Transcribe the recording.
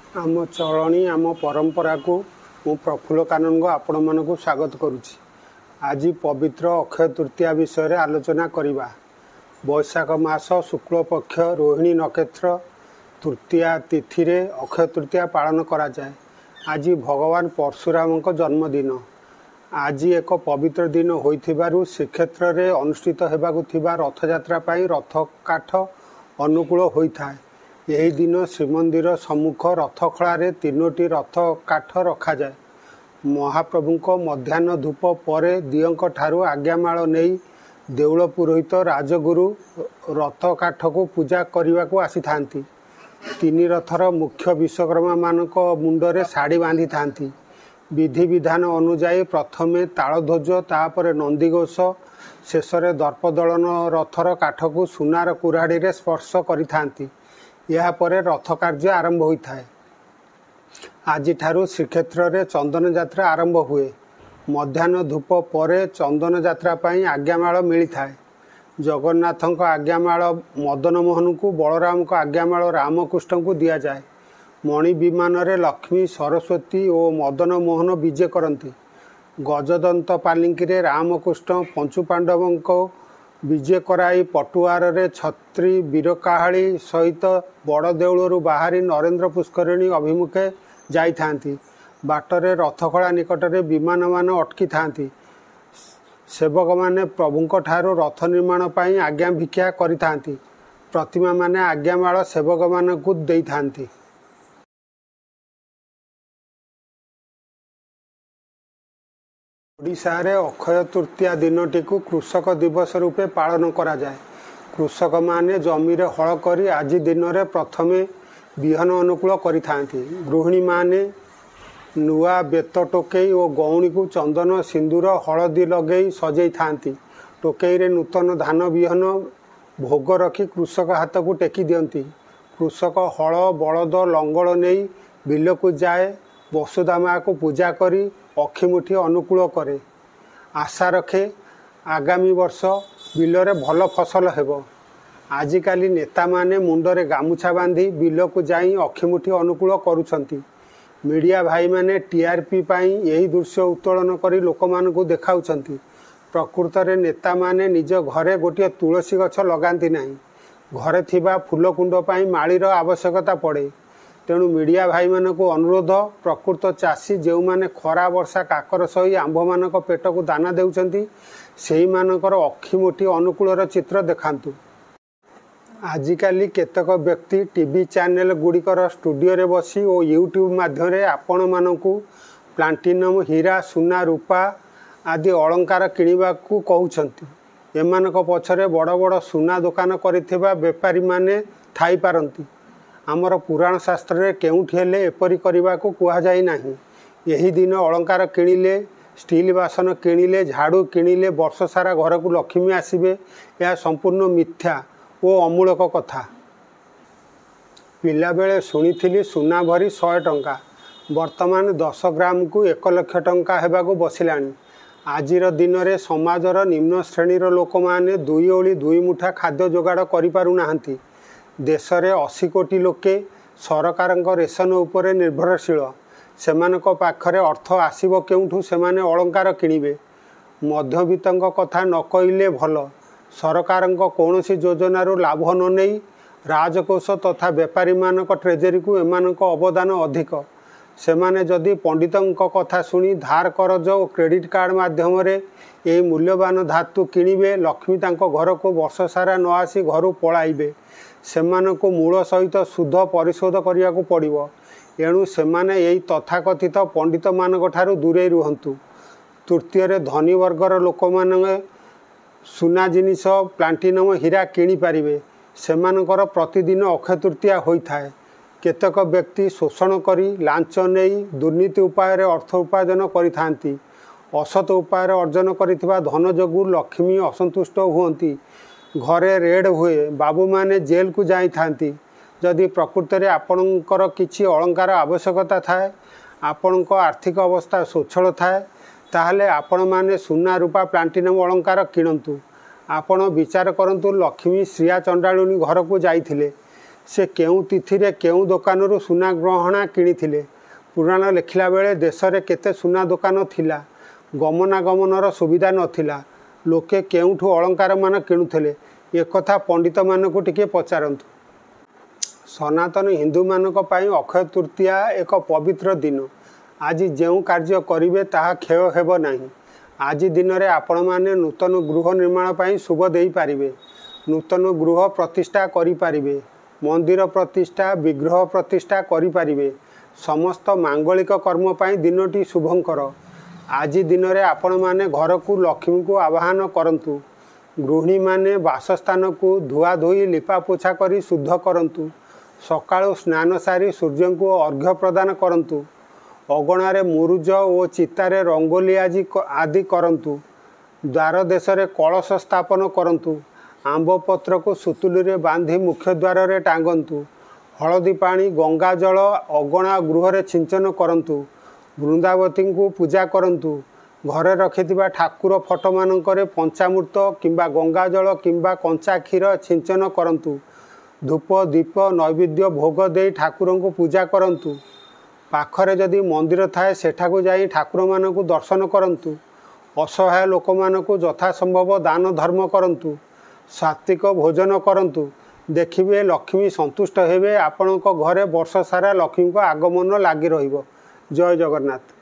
आम चलनी आम परंपरा को मु प्रफुल्ल कानन आपण मानक स्वागत करुच्ची। आज पवित्र अक्षय तृतीया विषय आलोचना करवा। वैशाख मास शुक्ल पक्ष रोहिणी नक्षत्र तृतीया तिथि रे अक्षय तृतीया पालन करा जाए। आज भगवान परशुराम जन्मदिन। आज एक पवित्र दिन होइथिबारु श्रीक्षेत्र रे अनुष्ठित हेबाकु थिबा रथयात्रा पाई रथ काठ अनुकूल होइथाय। यही दिन श्रीमंदिर सम्मुख रथखड़ा तीनोटी रथ काठ रखा जाए। महाप्रभु मध्याह्न धूप पर दियंक ठारू आज्ञामाल नहीं देउल पुरोहित राजगुरु रथ काठ को पूजा करने को आसी थांती। तीन रथर मुख्य विश्वकर्मा मानक मुंडरे साड़ी बांधि थांती। विधि विधान अनुजाई प्रथमे तालध्वज तापर नंदीघोष शेष दर्पदलन रथर काठ को सुनार कुराड़ी रे स्पर्श करि थांती। या परे रथ कार्य आरंभ होता है। आज ठारू श्रीक्षेत्र रे चंदन यात्रा आरंभ हुए। मध्याह्न धूप पर चंदन यात्रा पाई आज्ञामाल मिलता है। जगन्नाथ आज्ञामाल मदन मोहन को, बलराम को आज्ञामाल रामकृष्ण को दि जाए। मणि विमान रे लक्ष्मी सरस्वती और मदन मोहन विजे करती। गजदंत पालिंकी रे रामकृष्ण पंचु पांडवों को विजे कराई पटुआर रे छत्री बीरकाहाली सहित बड़ देउलरू बाहरी नरेंद्र पुष्करिणी अभिमुखे जाई थांती। बाटरे रथखड़ा निकटरे विमान मान अटकी थांती। सेवक माने प्रभुंक ठारू रथ निर्माण पाई आज्ञा भिक्षा करि थांती। प्रतिमा माने आज्ञामाल सेवक मानकु देई थांती। ओडिशा रे अक्षय तृतीया दिनटी को कृषक दिवस रूपे पालन करा जाए। कृषक माने जमी रे हल करी आज दिन रे प्रथमे बिहन अनुकूल करि थांती। गृहिणी माने नुआ बेत टोकई और गौणी को चंदन सिंदूर हलदी लगे सजई थांती। टोकई रे नूतन धान बिहन भोग रखी कृषक हाथ को टेकी दियंती। कृषक हल बलद लंगल नहीं बिल को जाए। वसुधा माँ को पूजा करी अखिमुठी अनुकूल करे। आशा रखे आगामी वर्ष बिलरे भल फसल हेबो। आजिकाली नेता माने मुंडरे गामुछा बांधी बिल को जाई अखिमुठी अनुकूल करुछंती। मीडिया भाई माने टीआरपी पाई यही दृश्य उत्तोलन करी लोक मान को देखाउछंती। प्रकृत रे नेता माने निज घरे गोटे तुलसी गछ लगांती नाही। घरे थिबा फूल कुंड पाई माळीर आवश्यकता पड़े। तेणु मीडिया भाई मान को अनुरोध, प्रकृत चाषी जो माने खरा वर्षा काकर सही आंब मानक पेट को दाना देउछंती सेही मानकर अखिमुठी अनुकूलर चित्र देखांतु। आजिकाली केतक व्यक्ति टीवी चैनल गुड़िकर स्टूडियो रे बसी और यूट्यूब माध्यम आपण मानकु प्लाटिनम हीरा सुना रूपा आदि अलंकार किणवा को कहउछंती। एमानक पछरे बड़ बड़ सुना दुकान करिथिबा व्यापारी माने थाई पारंती। आमर पुराण शास्त्र रे केउठी हेले एपरि करबा को कुहा जाई नाही। यही दिन अलंकार किणिले, स्टील बासन किणिले, झाड़ू किणिले वर्ष सारा घर को लक्ष्मी आसीबे, यह संपूर्ण मिथ्या और अमूलक कथा। पिला बेले शुणिथिली सुना भरी 100 टंका, वर्तमान 10 ग्राम को 1 लाख टंका हेबाको बसिलाणी। आजिर दिन रे समाजर निम्न श्रेणीर लोक माने 2 ओली 2 मुठा खाद्य जोगाड़ करि पारु नाहंती। देश रे 80 कोटी लोके सरकार रेशन उपरे निर्भरशील। सेमानक पाखरे अर्थ आसीबो केउठु सेमाने अलंकार किणिबे। मध्यवित्तक कथा न कइले भल। सरकार कौनसी योजनारू लाभ न नहीं राजकोष तथा व्यापारी मानक ट्रेजरी को एमानक अवदान अधिक। सेमाने जदि पंडितक कथा शुणी धार करज और क्रेडिट कार्ड माध्यम रे यही मूल्यवान धातु किणिबे, लक्ष्मी तांको घर को वर्ष सारा न आसी घरू पलाइबे। सेमानकु मूल सहित सुध परिशोध करिया को पड़िबो। एणु सेमाने यही तथाकथित पंडित मानक ठारू दूरे रुहंतु। तृतीय रे धनी वर्गर लोक माने सुना जिनिस प्लाटिनम हीरा किणी पारिबे। सेमानकर प्रतिदिन अक्षय तृतीया होइथाय। केतक व्यक्ति शोषण करी लांच नहीं दुर्नीति उपाय अर्थ उपार्जन करिथांती। असत उपाय अर्जन करिथिबा धन जोगु लक्ष्मी असंतुष्ट हुअंती। घरे रेड हुए, बाबू माने जेल को जाई थांती। जदि प्रकृत रे आपणकर किछि अलंकार आवश्यकता थाए, आपणक आर्थिक अवस्था स्वच्छल थाए, ताहले आपण माने सुना रूपा प्लाटिनम अलंकार किणंतु। आपण विचार करंतु, लक्ष्मी श्रिया चंडालुनी घर को जाइथिले। से केउं तिथिरे केउं दोकानरू सुना गहना किଣିथिले। पुराण लेखिला बेले देश में केते सुना दोकान थिला। गमनागमनर सुविधा नथिला। लोके केउठू अलंकार मान किणुथिले एक कथा पंडित मानकु टिके पचारंतु। सनातन हिंदू मानक पई अक्षय तृतीया एक पवित्र दिन। आज जो कार्य करिवे ताहा क्षय हेब नाही। आज दिन में आपण माने नूतन गृह निर्माण पई शुभ देई पारिबे। नूतन गृह प्रतिष्ठा करि पारिबे। मंदिर प्रतिष्ठा विग्रह प्रतिष्ठा करि पारिबे। समस्त मांगलिक कर्म पई दिनटी शुभंकर। आज दिन में आपण माने घर को लक्ष्मी को आवाहन करंतु। गृहिणी माने वासस्थान को धुआ धोई लिपा पोछा करी शुद्ध करंतु। सकाळु स्नान सारी सूर्य को अर्घ्य प्रदान करंतु। अगणारे मुरुज और चितारे रंगोली आदि करंतु। द्वार देश में कलश स्थापन करंतु। आंब पत्र को सुतुली रे बांधी मुख्य द्वार रे टांगंतु। हलदी पानी गंगा जल अगणा गृह रे छिंचन करंतु। वृंदावती को पूजा करंतु। घरे रखिथिबा ठाकुर फटो मानकरे पंचामृत किंबा गंगा जल किंबा कंचा क्षीर छिंचन करंतु। धूप दीप नैवेद्य भोग दे ठाकुर को पूजा करंतु। पाखरे जदि मंदिर थाए सेठाकू जाई ठाकुर मानकू दर्शन करंतु। असहाय लोक मानकू यथासंभव दान धर्म करंतु। सात्विक भोजन करंतु। देखिबे लक्ष्मी संतुष्ट हेबे। आपणक घरे वर्ष सारा लक्ष्मी को आगमन लागी रहिबो। जय जगन्नाथ।